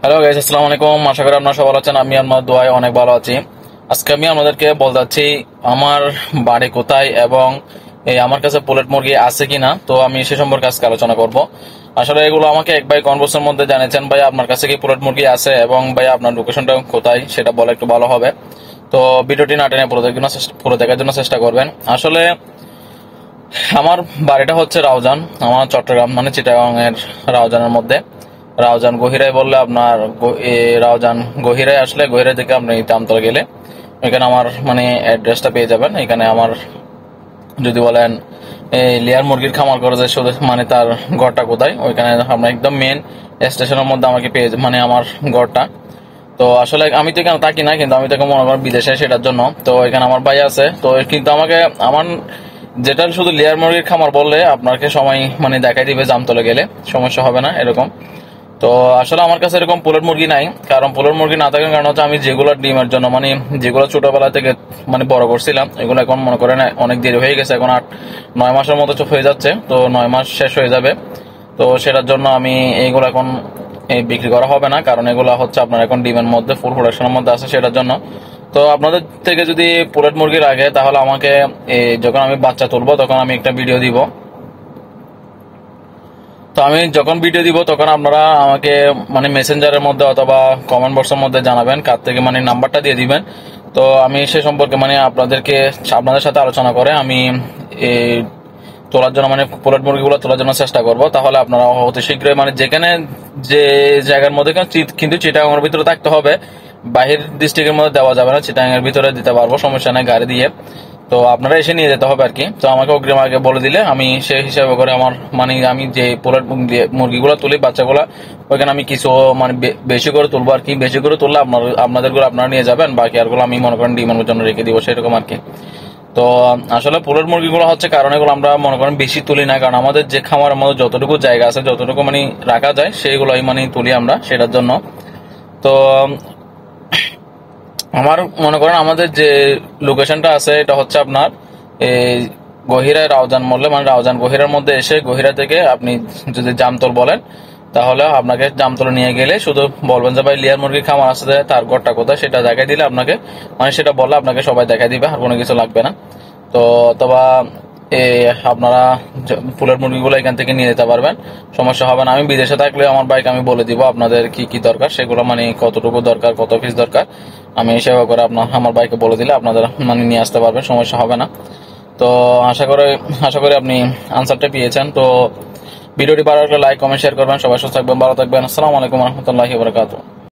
Hello guys, আসসালামু আলাইকুম। আশা করি আপনারা সবাই ভালো আছেন। আমি আপনার দোয়ায় অনেক ভালো আছি। আজকে আমি আপনাদেরকে বলতে চাচ্ছি আমার বাড়ি কোথায় এবং আমার কাছে পোলেট মুরগি আছে কিনা। তো আমি সে সম্পর্কে আজকে আলোচনা করব। আসলে এগুলো আমাকে এক ভাই কনভার্সের মধ্যে জানিয়েছেন, ভাই আপনার কাছে কি পোলেট মুরগি আছে এবং ভাই আপনার লোকেশনটা কোথায় সেটা বলে একটু ভালো হবে। তো ভিডিওটি না টেনে পুরো দেখার জন্য চেষ্টা করবেন। আসলে আমার বাড়িটা হচ্ছে রাউজান, আমার চট্টগ্রাম মানে চিটাগাং এর রাউজানের মধ্যে। রাউজান গহিরায় বললে আপনার রাউজান গহিরায় আসলে গহিরায় থেকে আপনি তামতলা গেলে এখানে আমার মানে অ্যাড্রেসটা পেয়ে যাবেন। এখানে আমার যদি বলেন এই লেয়ার মুরগির খামার করে যে শুধু মানে তার ঘরটা কোথায়, ওইখানে আপনার একদম মেন স্টেশনের মধ্যে আমাকে পেয়ে মানে আমার ঘরটা। তো আসলে আমি তো এখানে থাকি না, কিন্তু আমি তো মনে করেন বিদেশে, সেটার জন্য তো এখানে আমার ভাই আছে। তো কিন্তু আমাকে আমার যেটা শুধু লেয়ার মুরগির খামার বললে আপনাকে সময় মানে দেখাই দিবে, জামতলে গেলে সমস্যা হবে না এরকম। তো আসলে আমার কাছে এরকম পোলের মুরগি নাই, কারণ পোলের মুরগি না থাকার কারণ হচ্ছে আমি যেগুলো ডিমের জন্য মানে যেগুলো ছোটবেলা থেকে মানে বড় করছিলাম, এগুলো এখন মনে করেন অনেক দেরি হয়ে গেছে, এখন 8-9 মাসের মতো হয়ে যাচ্ছে। তো 9 মাস শেষ হয়ে যাবে। তো সেটার জন্য আমি এইগুলো এখন বিক্রি করা হবে না, কারণ এগুলো হচ্ছে আপনার এখন ডিমের মধ্যে ফুল প্রোডাকশনের মধ্যে আছে, সেটার জন্য। তো আপনাদের থেকে যদি পোলেট মুরগির আগে, তাহলে আমাকে যখন আমি বাচ্চা তুলবো তখন আমি একটা ভিডিও দিব। তো আমি যখন ভিডিও দিব তখন আপনারা আমাকে মানে মেসেঞ্জারের মধ্যে অথবা কমেন্ট বক্সের মধ্যে জানাবেন, কার থেকে মানে নাম্বারটা দিয়ে দিবেন। তো আমি সে সম্পর্কে মানে আপনাদের সাথে আলোচনা করে আমি এই তোলার জন্য মানে পোলেট মুরগিগুলো তোলার জন্য চেষ্টা করব। তাহলে আপনারা অতি শীঘ্রই মানে যেখানে যে জায়গার মধ্যে কিন্তু চিটাগাংয়ের ভিতরে থাকতে হবে, বাহির ডিস্ট্রিক্টের মধ্যে দেওয়া যাবে না, চিটাগাংয়ের ভিতরে দিতে পারবো, সমস্যা নেই গাড়ি দিয়ে। তো আপনারা এসে নিয়ে যেতে হবে আর কি। তো আমাকে অগ্রিম আগে বলে দিলে আমি সেই হিসাবে করে আমার মানে আমি যে পোলেট মুরগিগুলো তুলি বাচ্চাগুলা, ওইখানে আমি কিছু মানে বেশি করে তুলবো আর কি। বেশি করে তুললে আপনাদেরগুলো আপনারা নিয়ে যাবেন, বাকি আরগুলো আমি মনে করেন ডিমের জন্য রেখে দিব, সেরকম আর কি। তো আসলে পোলের মুরগিগুলো হচ্ছে কারণ এগুলো আমরা মনে করেন বেশি তুলি না, কারণ আমাদের যে খামারের মধ্যে যতটুকু জায়গা আছে, যতটুকু মানে রাখা যায় সেইগুলোই মানে তুলি আমরা, সেটার জন্য। তো আমার মনে করেন আমাদের যে লোকেশনটা আছে এটা হচ্ছে আপনার এই গহিরায় রাউজান মোড়ে, মানে রাউজান গহিরার মধ্যে এসে গহিরা থেকে আপনি যদি জামতল বলেন, তাহলে আপনাকে জামতলে নিয়ে গেলে শুধু বলবেন যে ভাই লিয়ার মুরগির খামার আছে, তার ঘরটা কোথায় সেটা দেখাই দিলে আপনাকে মানে সেটা বললে আপনাকে সবাই দেখাই দিবে, আর কোনো কিছু লাগবে না। তো অথবা আপনারা ফুলের মুরগিগুলো এখান থেকে নিয়ে যেতে পারবেন, সমস্যা হবে না। আমি বিদেশে থাকলে আমার বাইক আমি বলে দিব আপনাদের কি কি দরকার, সেগুলো মানে কতটুকু দরকার, কত পিস দরকার, আমি সেবা করে আমার বাইকে বলে দিলে আপনাদের মানে নিয়ে আসতে পারবেন, সমস্যা হবে না। তো আশা করি আপনি আনসারটা পেয়েছেন। তো ভিডিওটি ভালো লাগলে লাইক কমেন্ট শেয়ার করবেন। সবাই সুস্থ থাকবেন, ভালো থাকবেন। আসসালামু আলাইকুম রহমতুল্লাহি ওয়া বারাকাতুহু।